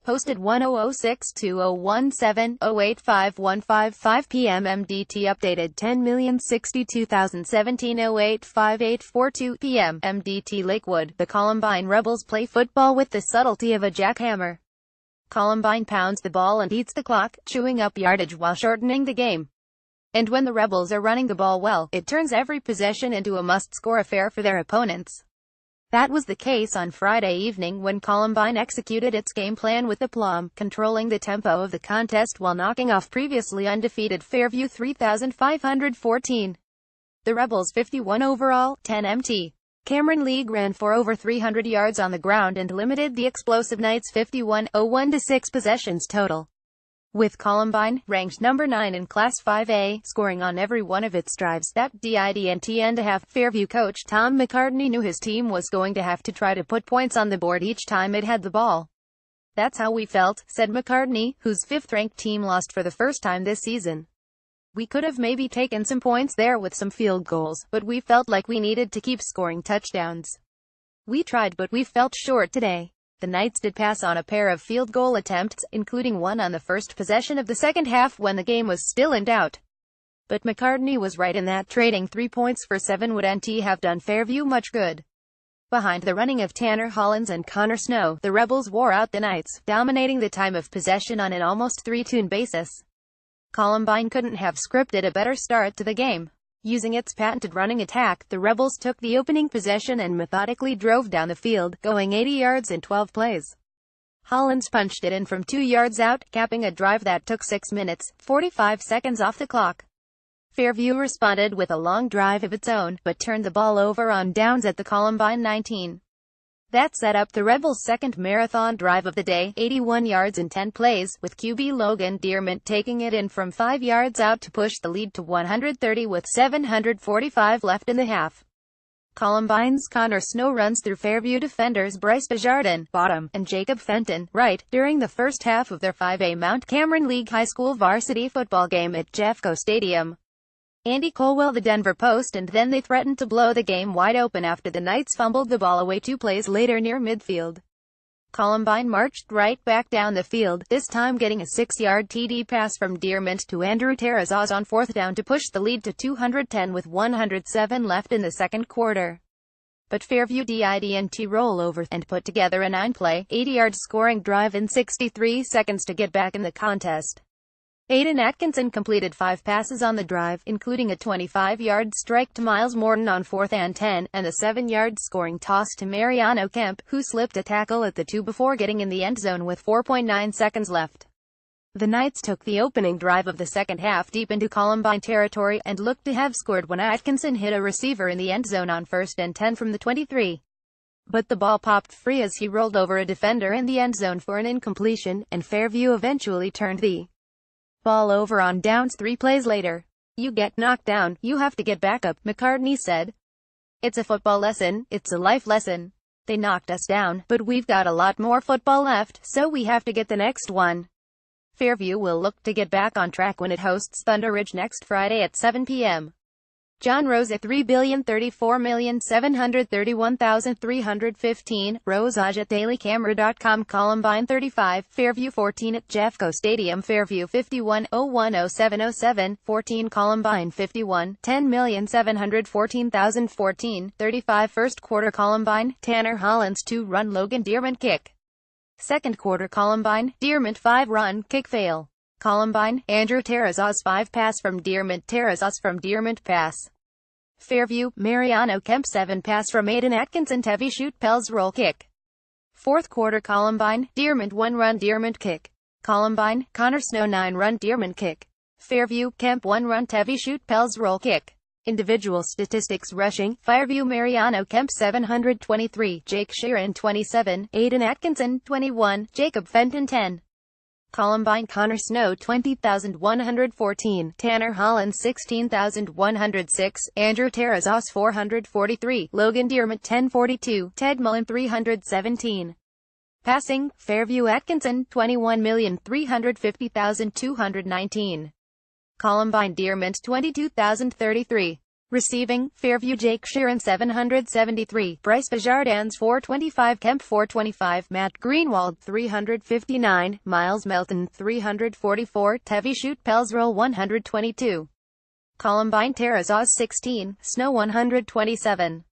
Posted 10:06:2017-085155 p.m. MDT updated 10,062,017-085842 p.m. MDT Lakewood. The Columbine Rebels play football with the subtlety of a jackhammer. Columbine pounds the ball and eats the clock, chewing up yardage while shortening the game. And when the Rebels are running the ball well, it turns every possession into a must-score affair for their opponents. That was the case on Friday evening when Columbine executed its game plan with aplomb, controlling the tempo of the contest while knocking off previously undefeated Fairview 3,514. The Rebels' 51 overall, 10 MT. Cameron League ran for over 300 yards on the ground and limited the explosive Knights' 51-01 to 6 possessions total. With Columbine, ranked number 9 in Class 5A, scoring on every one of its drives, that didn't end half. Fairview coach Tom McCartney knew his team was going to have to try to put points on the board each time it had the ball. "That's how we felt," said McCartney, whose fifth-ranked team lost for the first time this season. "We could have maybe taken some points there with some field goals, but we felt like we needed to keep scoring touchdowns. We tried but we felt short today." The Knights did pass on a pair of field goal attempts, including one on the first possession of the second half when the game was still in doubt. But McCartney was right in that trading 3 points for 7 wouldn't have done Fairview much good. Behind the running of Tanner Hollins and Connor Snow, the Rebels wore out the Knights, dominating the time of possession on an almost three-tune basis. Columbine couldn't have scripted a better start to the game. Using its patented running attack, the Rebels took the opening possession and methodically drove down the field, going 80 yards in 12 plays. Hollins punched it in from 2 yards out, capping a drive that took 6 minutes, 45 seconds off the clock. Fairview responded with a long drive of its own, but turned the ball over on downs at the Columbine 19. That set up the Rebels' second marathon drive of the day, 81 yards in 10 plays, with QB Logan Dearmont taking it in from 5 yards out to push the lead to 130 with 745 left in the half. Columbine's Connor Snow runs through Fairview defenders Bryce Desjardins, bottom, and Jacob Fenton, right, during the first half of their 5A Mount Cameron League High School varsity football game at Jeffco Stadium. Andy Colwell the Denver Post, and then they threatened to blow the game wide open after the Knights fumbled the ball away 2 plays later near midfield. Columbine marched right back down the field, this time getting a 6-yard TD pass from Dearmont to Andrew Terrazas on 4th down to push the lead to 210 with 107 left in the second quarter. But Fairview didn't roll over, and put together a 9-play, 80-yard scoring drive in 63 seconds to get back in the contest. Aiden Atkinson completed 5 passes on the drive, including a 25-yard strike to Miles Morton on 4th and 10, and a 7-yard scoring toss to Mariano Kemp, who slipped a tackle at the 2 before getting in the end zone with 4.9 seconds left. The Knights took the opening drive of the second half deep into Columbine territory, and looked to have scored when Atkinson hit a receiver in the end zone on 1st and 10 from the 23. But the ball popped free as he rolled over a defender in the end zone for an incompletion, and Fairview eventually turned the ball over on downs 3 plays later. "You get knocked down, you have to get back up," McCartney said. "It's a football lesson, it's a life lesson. They knocked us down, but we've got a lot more football left, so we have to get the next one." Fairview will look to get back on track when it hosts Thunder Ridge next Friday at 7 p.m. John Rose at $3,034,731,315, Rosage at dailycamera.com. Columbine 35, Fairview 14 at Jeffco Stadium. Fairview 51-01-0707, 14 Columbine 51, 10,714,014, 35 First quarter Columbine, Tanner Hollins 2-run Logan Dearmont kick. Second quarter Columbine, Dearmont 5-run kick fail. Columbine, Andrew Terrazas 5 pass from Dearmont, Terrazas from Dearmont pass. Fairview, Mariano Kemp 7 pass from Aiden Atkinson, Tevi shoot Pels roll kick. Fourth quarter Columbine, Dearmont 1-run Dearmont kick. Columbine, Connor Snow 9-run Dearmont kick. Fairview, Kemp 1-run Tevi shoot Pels roll kick. Individual statistics rushing, Fairview Mariano Kemp 723, Jake Sheeran 27, Aiden Atkinson 21, Jacob Fenton 10. Columbine Connor Snow 20,114, Tanner Hollins 16,106, Andrew Terrazas 443, Logan Dearmont 1042, Ted Mullen 317. Passing, Fairview Atkinson 21,350,219. Columbine Dearmont 22,033. Receiving, Fairview Jake Sheeran 773, Bryce Bajardans 425, Kemp 425, Matt Greenwald 359, Miles Melton 344, Tevi Shoot Pelsroll 122. Columbine Terrace Oz 16, Snow 127.